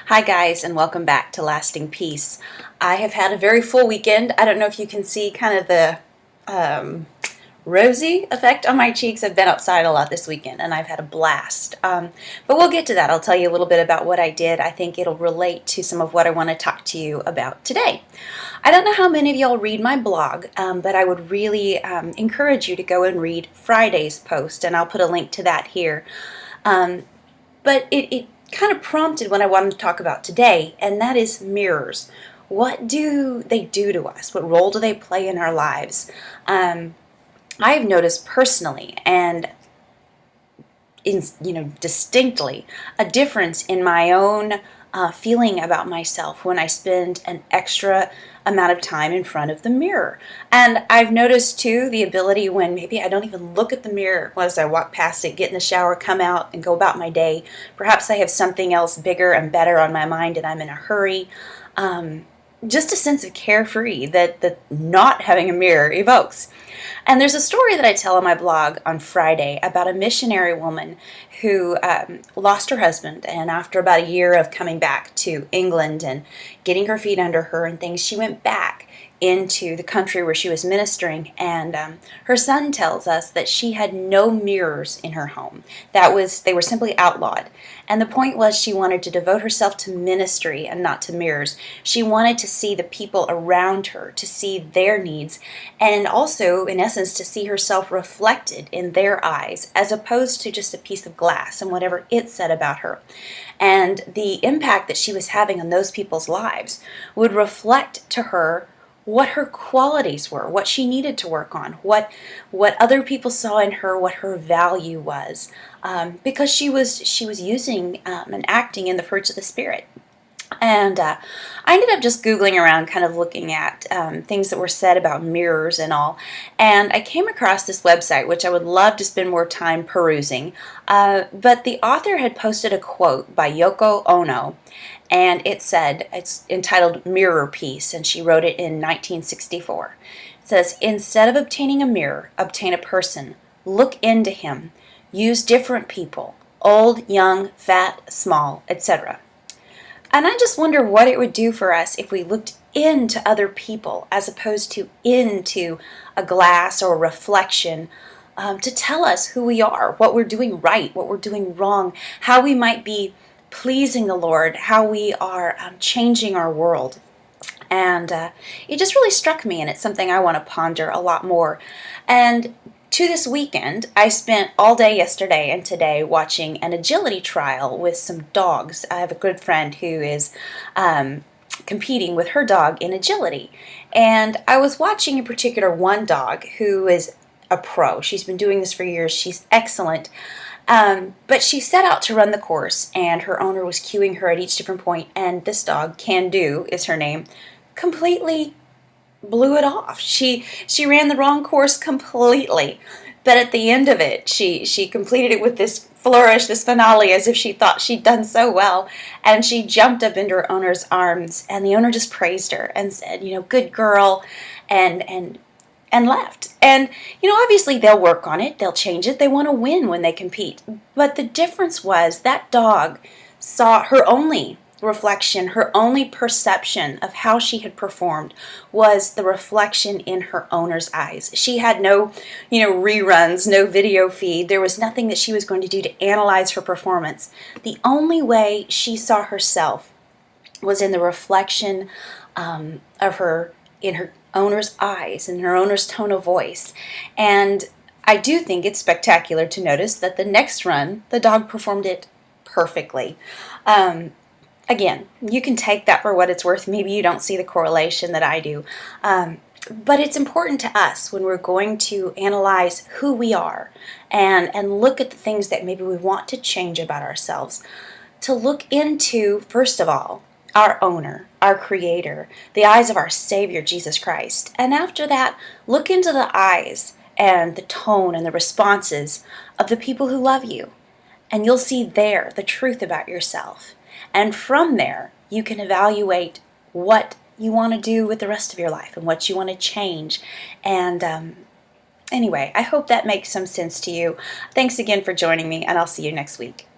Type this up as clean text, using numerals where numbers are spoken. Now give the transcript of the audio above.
Hi guys, and welcome back to Lasting Peace. I have had a very full weekend. I don't know if you can see kind of the rosy effect on my cheeks. I've been outside a lot this weekend and I've had a blast. But we'll get to that. I'll tell you a little bit about what I did. I think it'll relate to some of what I want to talk to you about today. I don't know how many of y'all read my blog, but I would really encourage you to go and read Friday's post, and I'll put a link to that here. But it kind of prompted what I wanted to talk about today, and that is mirrors. What do they do to us? What role do they play in our lives? I've noticed personally and distinctly a difference in my own feeling about myself when I spend an extra amount of time in front of the mirror. And I've noticed too the ability when maybe I don't even look at the mirror as I walk past it, get in the shower, come out and go about my day. Perhaps I have something else bigger and better on my mind and I'm in a hurry. Just a sense of carefree that not having a mirror evokes. And there's a story that I tell on my blog on Friday about a missionary woman who lost her husband, and after about a year of coming back to England and getting her feet under her and things, she went back into the country where she was ministering, and her son tells us that she had no mirrors in her home. They were simply outlawed. And the point was she wanted to devote herself to ministry and not to mirrors. She wanted to see the people around her, to see their needs, and also, in essence, to see herself reflected in their eyes, as opposed to just a piece of glass and whatever it said about her. And the impact that she was having on those people's lives would reflect to her what her qualities were, what she needed to work on, what other people saw in her, what her value was, because she was using and acting in the fruits of the Spirit. And I ended up just Googling around, kind of looking at things that were said about mirrors and all. And I came across this website, which I would love to spend more time perusing. But the author had posted a quote by Yoko Ono. And it's entitled Mirror Piece, and she wrote it in 1964. It says, "Instead of obtaining a mirror, obtain a person. Look into him. Use different people, old, young, fat, small, etc." And I just wonder what it would do for us if we looked into other people as opposed to into a glass or a reflection to tell us who we are, what we're doing right, what we're doing wrong, how we might be pleasing the Lord, how we are changing our world. And it just really struck me, and it's something I want to ponder a lot more. And to this weekend, I spent all day yesterday and today watching an agility trial with some dogs. I have a good friend who is competing with her dog in agility. And I was watching in particular one dog who is a pro. She's been doing this for years. She's excellent. But she set out to run the course, and her owner was cueing her at each different point, and this dog, Can Do is her name, completely blew it off. She ran the wrong course completely, but at the end of it, she completed it with this flourish, this finale, as if she thought she'd done so well, and she jumped up into her owner's arms, and the owner just praised her and said, good girl, and left. And, obviously they'll work on it, they'll change it, they want to win when they compete. But the difference was that dog saw her only reflection, her only perception of how she had performed was the reflection in her owner's eyes. She had no, reruns, no video feed. There was nothing that she was going to do to analyze her performance. The only way she saw herself was in the reflection of her, in her owner's eyes and her owner's tone of voice. And I do think it's spectacular to notice that the next run, the dog performed it perfectly. Again, you can take that for what it's worth. Maybe you don't see the correlation that I do. But it's important to us when we're going to analyze who we are and look at the things that maybe we want to change about ourselves, to look into, first of all, our owner, our creator, the eyes of our Savior, Jesus Christ. And after that, look into the eyes and the tone and the responses of the people who love you. And you'll see there the truth about yourself. And from there, you can evaluate what you want to do with the rest of your life and what you want to change. And anyway, I hope that makes some sense to you. Thanks again for joining me, and I'll see you next week.